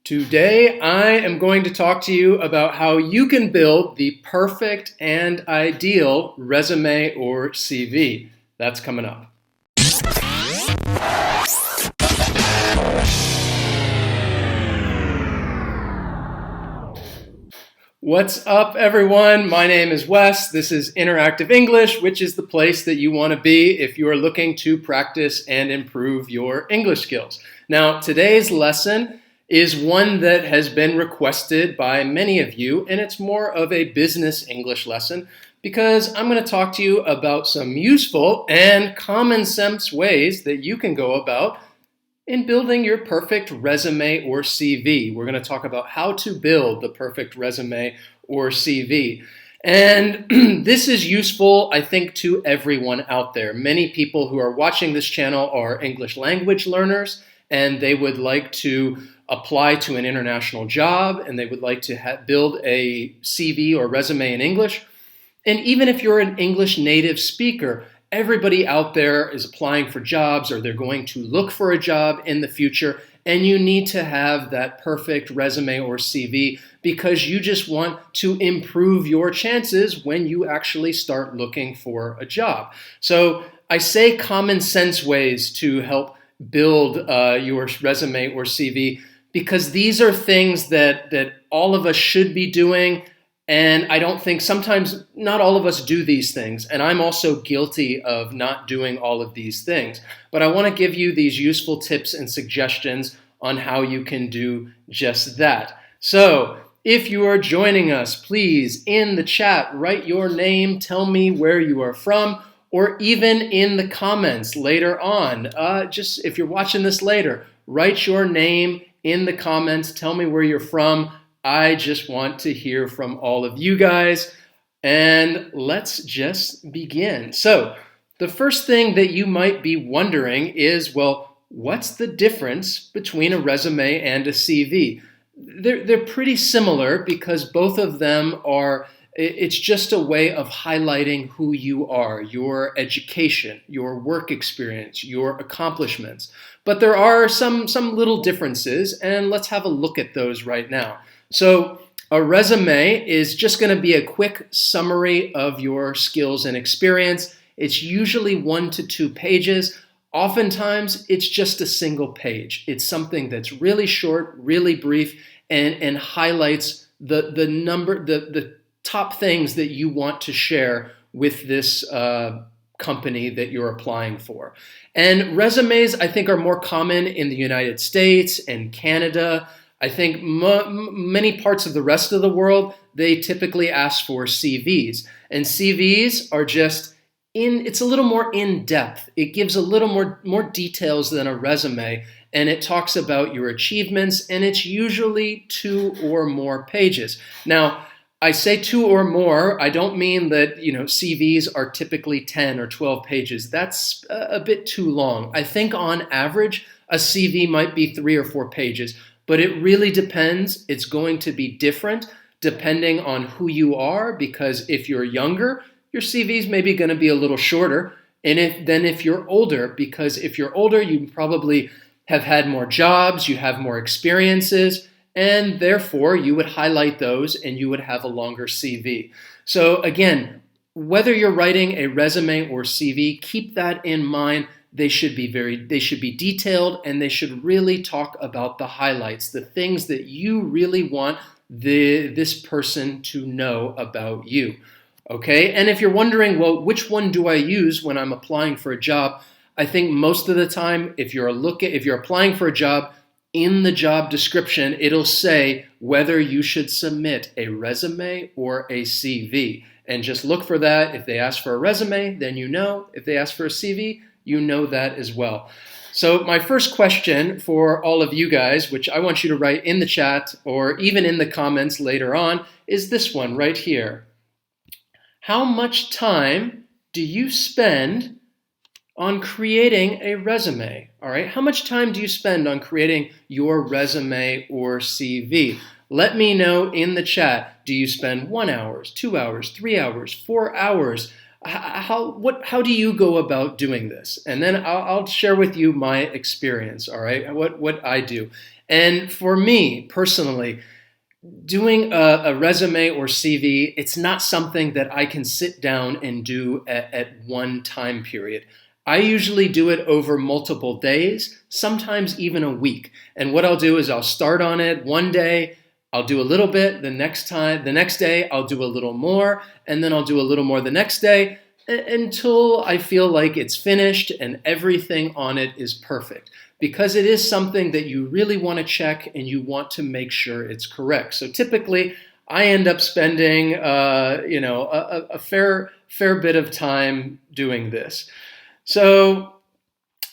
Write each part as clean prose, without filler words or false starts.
Today, I am going to talk to you about how you can build the perfect and ideal resume or CV. That's coming up. What's up, everyone? My name is Wes. This is Interactive English, which is the place that you want to be if you are looking to practice and improve your English skills. Now, today's lesson is one that has been requested by many of you, and it's more of a business English lesson because I'm going to talk to you about some useful and common sense ways that you can go about in building your perfect resume or CV. We're going to talk about how to build the perfect resume or CV. And this is useful, I think, to everyone out there. Many people who are watching this channel are English language learners, and they would like to apply to an international job, and they would like to build a CV or resume in English. And even if you're an English native speaker, everybody out there is applying for jobs, or they're going to look for a job in the future, and you need to have that perfect resume or CV because you just want to improve your chances when you actually start looking for a job. So I say common sense ways to help build your resume or CV because these are things that all of us should be doing. And I don't think sometimes not all of us do these things. And I'm also guilty of not doing all of these things. But I want to give you these useful tips and suggestions on how you can do just that. So if you are joining us, please in the chat, write your name, tell me where you are from, or even in the comments later on. Just if you're watching this later, write your name in the comments, tell me where you're from. I just want to hear from all of you guys, and let's just begin. So the first thing that you might be wondering is, well, what's the difference between a resume and a CV? They're pretty similar because both of them are, it's just a way of highlighting who you are, your education, your work experience, your accomplishments. But there are some little differences, and let's have a look at those right now. So a resume is just going to be a quick summary of your skills and experience. It's usually 1 to 2 pages. Oftentimes, it's just a single page. It's something that's really short, really brief, and highlights the top things that you want to share with this company that you're applying for. And resumes, I think, are more common in the United States and Canada. I think many parts of the rest of the world, they typically ask for CVs. And CVs are just it's a little more in-depth. It gives a little more details than a resume, and it talks about your achievements, and it's usually 2 or more pages. Now, I say 2 or more, I don't mean that, CVs are typically 10 or 12 pages. That's a bit too long. I think on average, a CV might be 3 or 4 pages. But it really depends. It's going to be different depending on who you are, because if you're younger, your CV is maybe going to be a little shorter than if you're older, because if you're older, you probably have had more jobs, you have more experiences, and therefore you would highlight those and you would have a longer CV. So again, whether you're writing a resume or CV, keep that in mind. They should be detailed, and they should really talk about the highlights, the things that you really want this person to know about you. Okay? And if you're wondering, well, which one do I use when I'm applying for a job? I think most of the time, if you're applying for a job, in the job description, it'll say whether you should submit a resume or a CV. And just look for that. If they ask for a resume, then you know. If they ask for a CV, you know that as well. So my first question for all of you guys, which I want you to write in the chat or even in the comments later on, is this one right here. How much time do you spend on creating a resume? All right, how much time do you spend on creating your resume or CV? Let me know in the chat. Do you spend 1 hour, 2 hours, 3 hours, 4 hours? How do you go about doing this? And then I'll share with you my experience, all right, what I do. And for me personally, doing a resume or CV, it's not something that I can sit down and do at one time period. I usually do it over multiple days, sometimes even a week. And what I'll do is I'll start on it one day, I'll do a little bit, the next day I'll do a little more, and then I'll do a little more the next day until I feel like it's finished and everything on it is perfect. Because it is something that you really want to check and you want to make sure it's correct. So typically, I end up spending a fair bit of time doing this. So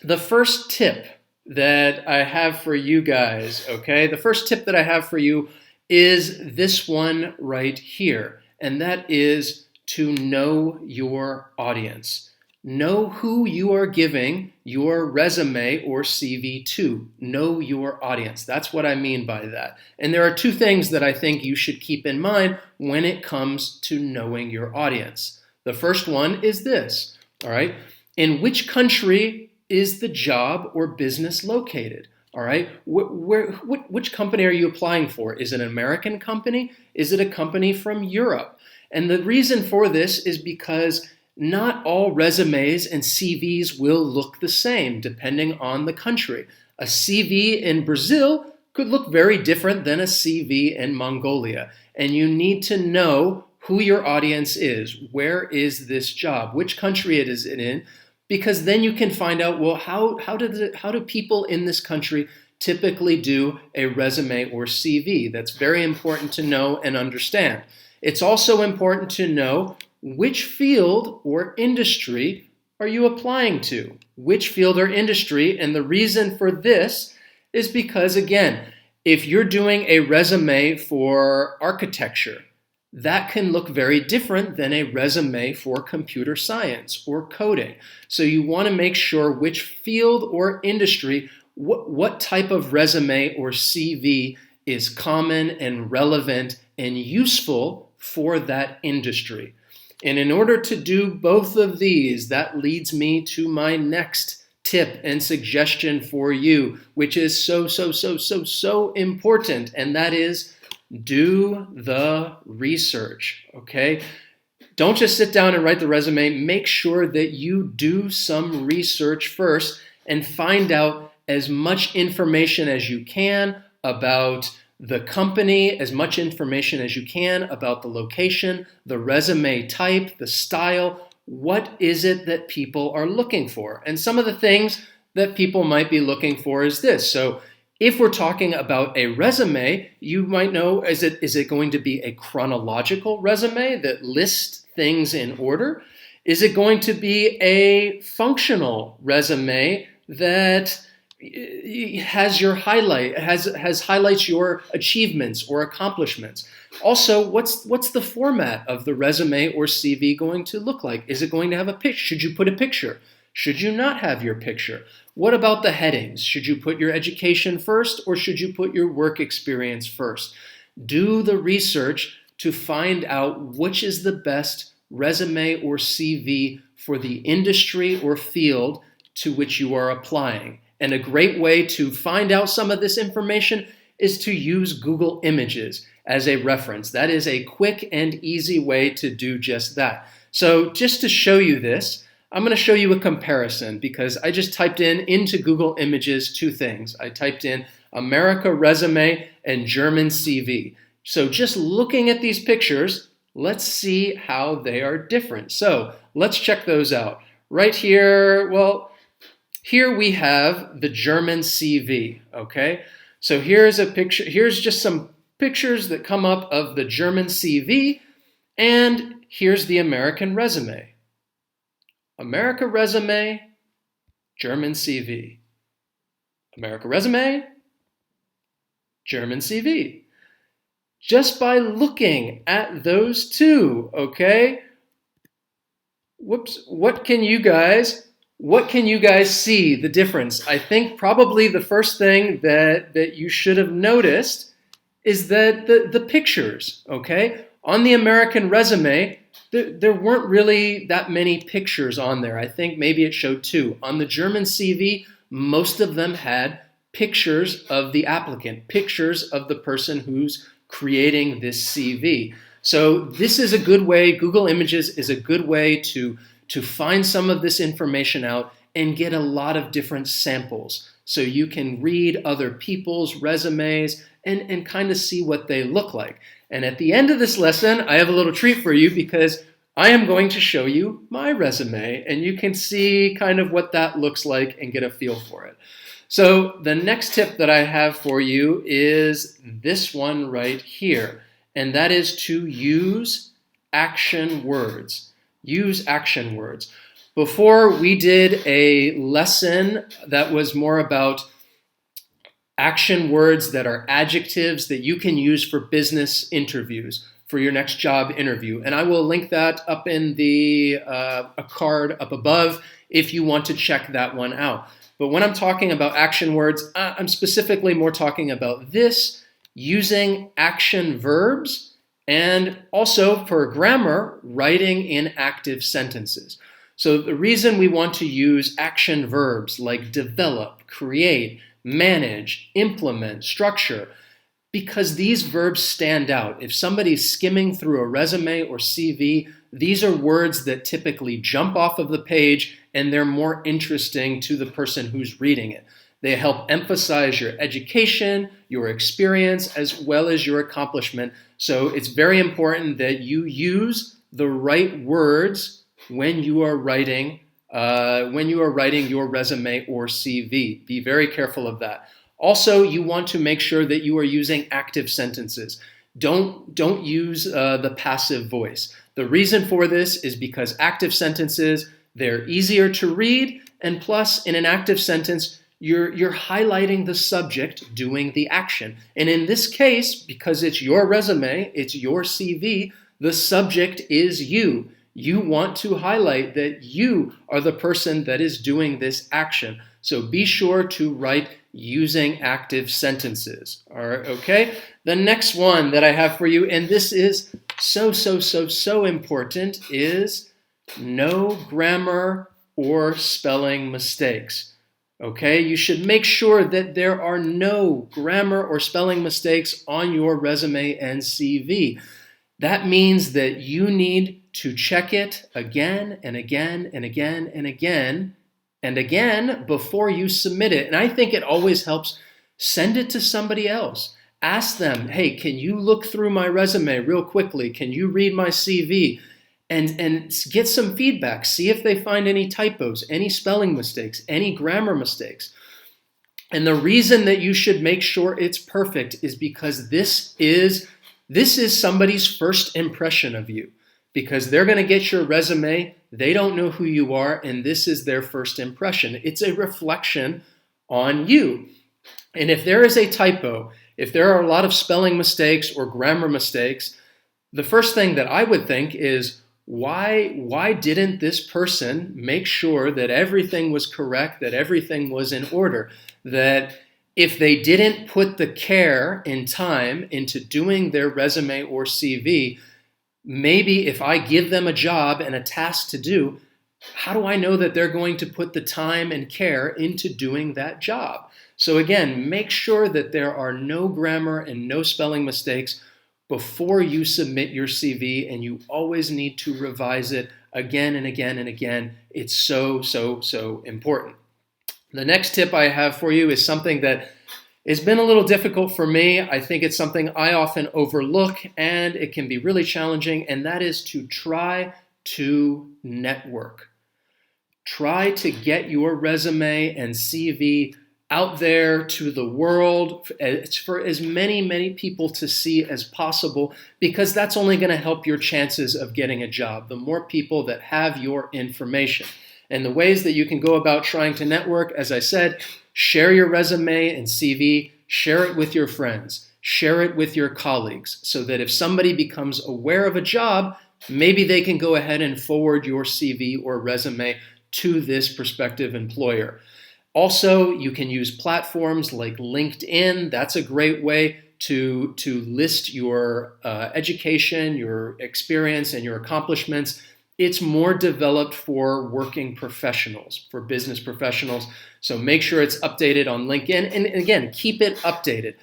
the first tip that I have for you guys, okay, the first tip that I have for you is this one right here, and that is to know your audience. Know who you are giving your resume or CV to. Know your audience. That's what I mean by that. And there are two things that I think you should keep in mind when it comes to knowing your audience. The first one is this, all right? In which country is the job or business located? All right, which company are you applying for? Is it an American company? Is it a company from Europe? And the reason for this is because not all resumes and CVs will look the same depending on the country. A CV in Brazil could look very different than a CV in Mongolia. And you need to know who your audience is. Where is this job? Which country it is in? Because then you can find out, well, how do people in this country typically do a resume or CV? That's very important to know and understand. It's also important to know which field or industry are you applying to? Which field or industry? And the reason for this is because, again, if you're doing a resume for architecture, that can look very different than a resume for computer science or coding. So you want to make sure which field or industry, what type of resume or CV is common and relevant and useful for that industry. And in order to do both of these, that leads me to my next tip and suggestion for you, which is so important, and that is do the research, okay? Don't just sit down and write the resume. Make sure that you do some research first and find out as much information as you can about the company, as much information as you can about the location, the resume type, the style. What is it that people are looking for? And some of the things that people might be looking for is this. So if we're talking about a resume, you might know, is it going to be a chronological resume that lists things in order? Is it going to be a functional resume that has highlights your achievements or accomplishments? Also, what's the format of the resume or CV going to look like? Is it going to have a picture? Should you put a picture? Should you not have your picture? What about the headings? Should you put your education first or should you put your work experience first? Do the research to find out which is the best resume or CV for the industry or field to which you are applying. And a great way to find out some of this information is to use Google Images as a reference. That is a quick and easy way to do just that. So just to show you this, I'm going to show you a comparison because I just typed into Google Images two things. I typed in America resume and German CV. So just looking at these pictures, let's see how they are different. So let's check those out. Right here, well, here we have the German CV, okay? So here's a picture. Here's just some pictures that come up of the German CV, and here's the American resume. America resume, German CV. America resume, German CV. Just by looking at those two, okay? Whoops, what can you guys see the difference? I think probably the first thing that you should have noticed is that the pictures, okay? On the American resume, there weren't really that many pictures on there. I think maybe it showed 2. On the German CV, most of them had pictures of the applicant, pictures of the person who's creating this CV. So this is a good way, Google Images is a good way to find some of this information out and get a lot of different samples. So you can read other people's resumes and kind of see what they look like. And at the end of this lesson, I have a little treat for you because I am going to show you my resume and you can see kind of what that looks like and get a feel for it. So the next tip that I have for you is this one right here, and that is to use action words. Use action words. Before we did a lesson that was more about action words that are adjectives that you can use for business interviews, for your next job interview. And I will link that up in the a card up above if you want to check that one out. But when I'm talking about action words, I'm specifically more talking about this, using action verbs, and also for grammar, writing in active sentences. So the reason we want to use action verbs like develop, create, manage, implement, structure, because these verbs stand out. If somebody's skimming through a resume or CV, these are words that typically jump off of the page and they're more interesting to the person who's reading it. They help emphasize your education, your experience, as well as your accomplishment. So it's very important that you use the right words when you are writing your resume or CV. Be very careful of that. Also, you want to make sure that you are using active sentences. Don't use the passive voice. The reason for this is because active sentences, they're easier to read, and plus, in an active sentence, you're highlighting the subject doing the action. And in this case, because it's your resume, it's your CV, the subject is you. You want to highlight that you are the person that is doing this action. So be sure to write using active sentences. All right, okay? The next one that I have for you, and this is so important, is no grammar or spelling mistakes. Okay, you should make sure that there are no grammar or spelling mistakes on your resume and CV. That means that you need to check it again and again and again and again and again before you submit it. And I think it always helps. Send it to somebody else. Ask them, hey, can you look through my resume real quickly? Can you read my CV? And get some feedback. See if they find any typos, any spelling mistakes, any grammar mistakes. And the reason that you should make sure it's perfect is because this is somebody's first impression of you. Because they're going to get your resume, they don't know who you are, and this is their first impression. It's a reflection on you. And if there is a typo, if there are a lot of spelling mistakes or grammar mistakes, the first thing that I would think is, why didn't this person make sure that everything was correct, that everything was in order, that if they didn't put the care and time into doing their resume or CV, maybe if I give them a job and a task to do, how do I know that they're going to put the time and care into doing that job? So again, make sure that there are no grammar and no spelling mistakes before you submit your CV, and you always need to revise it again and again and again. It's so important. The next tip I have for you is something that has been a little difficult for me. I think it's something I often overlook, and it can be really challenging, and that is to try to network. Try to get your resume and CV out there to the world for as many people to see as possible, because that's only going to help your chances of getting a job. The more people that have your information. And the ways that you can go about trying to network, as I said, share your resume and CV, share it with your friends, share it with your colleagues, so that if somebody becomes aware of a job, maybe they can go ahead and forward your CV or resume to this prospective employer. Also, you can use platforms like LinkedIn. That's a great way to list your education, your experience, and your accomplishments. It's more developed for working professionals, for business professionals. So make sure it's updated on LinkedIn. And again, keep it updated.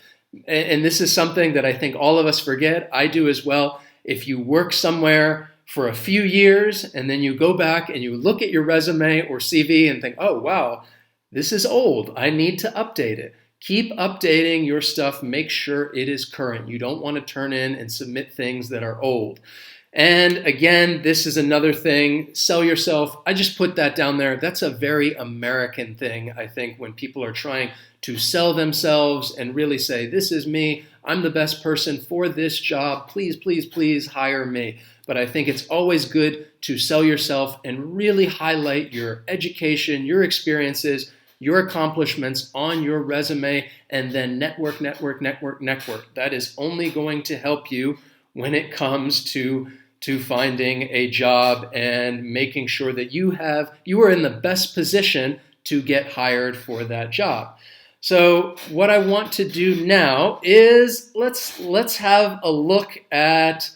And this is something that I think all of us forget. I do as well. If you work somewhere for a few years and then you go back and you look at your resume or CV and think, oh, wow, this is old. I need to update it. Keep updating your stuff. Make sure it is current. You don't want to turn in and submit things that are old. And again, this is another thing, sell yourself. I just put that down there. That's a very American thing, I think, when people are trying to sell themselves and really say, this is me, I'm the best person for this job, please, please, please hire me. But I think it's always good to sell yourself and really highlight your education, your experiences, your accomplishments on your resume, and then network, network, network, network. That is only going to help you when it comes to finding a job and making sure that you are in the best position to get hired for that job. So what I want to do now is let's have a look at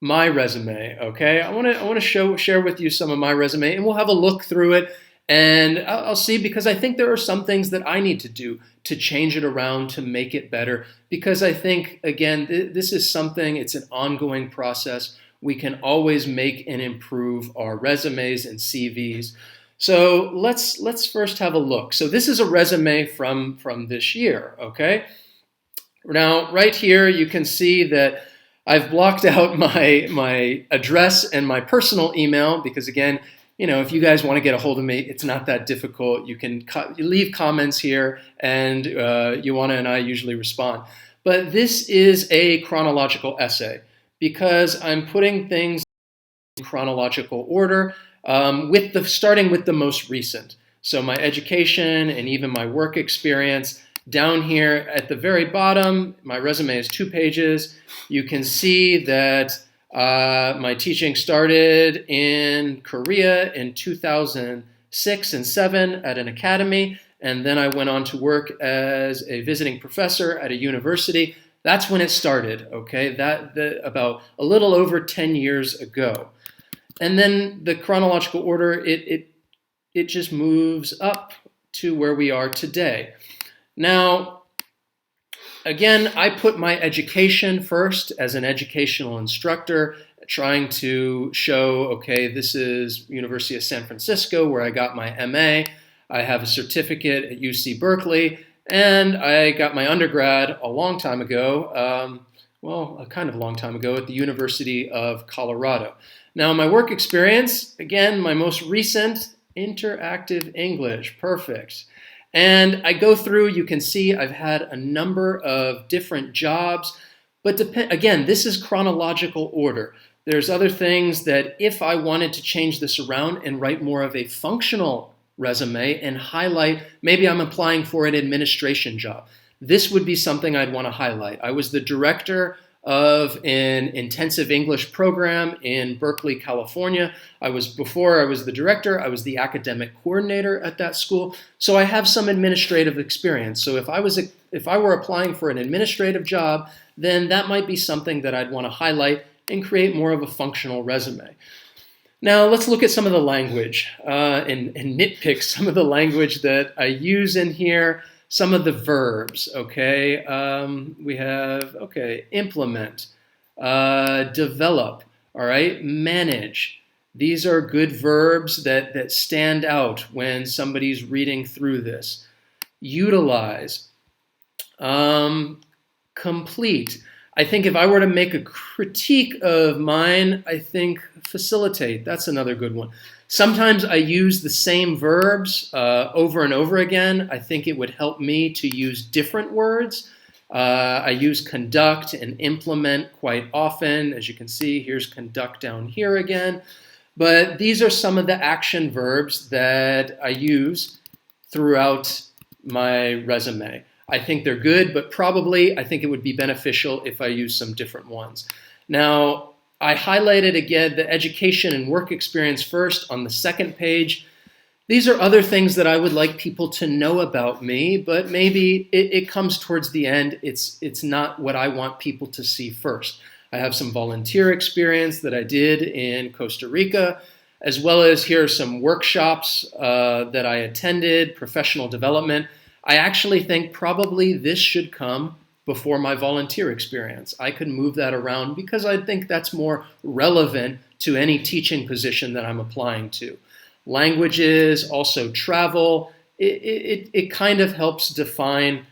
my resume. Okay, I want to share with you some of my resume, and we'll have a look through it. And I'll see, because I think there are some things that I need to do to change it around to make it better. Because I think, again, this is something, it's an ongoing process. We can always make and improve our resumes and CVs. So let's first have a look. So this is a resume from this year, okay? Now, right here, you can see that I've blocked out my address and my personal email because, again, if you guys want to get a hold of me, it's not that difficult. You can leave comments here, and Ioana and I usually respond. But this is a chronological essay because I'm putting things in chronological order, starting with the most recent. So my education and even my work experience. Down here at the very bottom, my resume is 2 pages. You can see that my teaching started in Korea in 2006 and 7 at an academy, and then I went on to work as a visiting professor at a university. That's when it started, okay? About a little over 10 years ago. And then the chronological order, it just moves up to where we are today. Now, again, I put my education first as an educational instructor, trying to show, okay, this is University of San Francisco where I got my MA. I have a certificate at UC Berkeley, and I got my undergrad a long time ago, a kind of long time ago, at the University of Colorado. Now, my work experience, again, my most recent, interactive English, perfect. And I go through, you can see I've had a number of different jobs, but again, this is chronological order. There's other things that if I wanted to change this around and write more of a functional resume and highlight, maybe I'm applying for an administration job. This would be something I'd want to highlight. I was the director of an intensive English program in Berkeley, California. Before I was the director, I was the academic coordinator at that school. So I have some administrative experience. So if I were applying for an administrative job, then that might be something that I'd want to highlight and create more of a functional resume. Now let's look at some of the language and nitpick some of the language that I use in here. Some of the verbs, okay? We have, implement, develop, all right? Manage. These are good verbs that stand out when somebody's reading through this. Utilize, complete. I think if I were to make a critique of mine, I think facilitate. That's another good one. Sometimes I use the same verbs over and over again. I think it would help me to use different words. I use conduct and implement quite often. As you can see, here's conduct down here again. But these are some of the action verbs that I use throughout my resume. I think they're good, but probably I think it would be beneficial if I use some different ones. Now, I highlighted again the education and work experience first on the second page. These are other things that I would like people to know about me, but maybe it comes towards the end. It's not what I want people to see first. I have some volunteer experience that I did in Costa Rica, as well as here are some workshops that I attended, professional development. I actually think probably this should come before my volunteer experience. I could move that around because I think that's more relevant to any teaching position that I'm applying to. Languages, also travel, it kind of helps define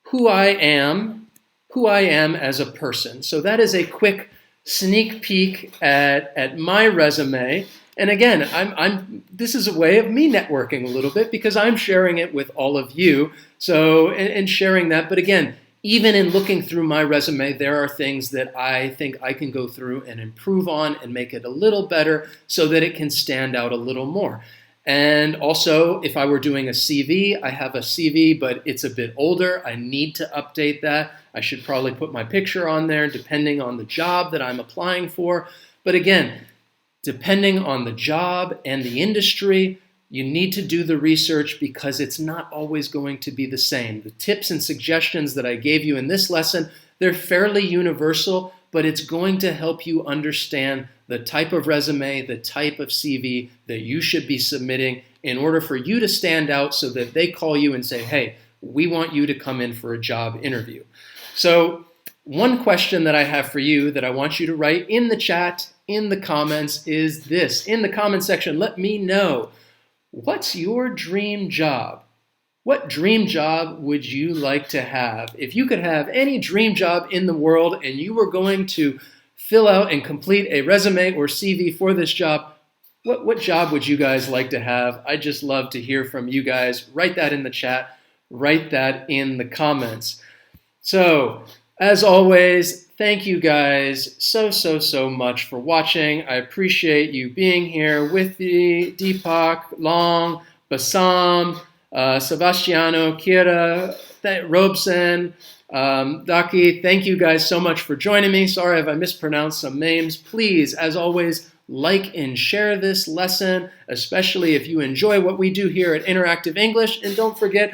who I am as a person. So that is a quick sneak peek at my resume. And again, this is a way of me networking a little bit because I'm sharing it with all of you. So, and sharing that. But again, even in looking through my resume, there are things that I think I can go through and improve on and make it a little better so that it can stand out a little more. And also, if I were doing a CV, I have a CV, but it's a bit older. I need to update that. I should probably put my picture on there depending on the job that I'm applying for. But again, depending on the job and the industry, you need to do the research because it's not always going to be the same. The tips and suggestions that I gave you in this lesson, they're fairly universal, but it's going to help you understand the type of resume, the type of CV that you should be submitting in order for you to stand out so that they call you and say, hey, we want you to come in for a job interview. So one question that I have for you that I want you to write in the chat, in the comments is this. In the comment section, let me know, what's your dream job? What dream job would you like to have? If you could have any dream job in the world and you were going to fill out and complete a resume or CV for this job, what job would you guys like to have? I'd just love to hear from you guys. Write that in the chat. Write that in the comments. So, as always, thank you guys so much for watching. I appreciate you being here with me, Deepak, Long, Basam, Sebastiano, Kira, Robson, Daki. Thank you guys so much for joining me. Sorry if I mispronounced some names. Please, as always, like and share this lesson, especially if you enjoy what we do here at Interactive English. And don't forget,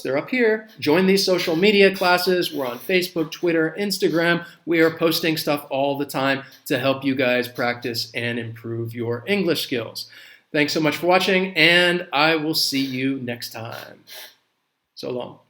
they're up here. Join these social media classes. We're on Facebook, Twitter, Instagram. We are posting stuff all the time to help you guys practice and improve your English skills. Thanks so much for watching, and I will see you next time. So long.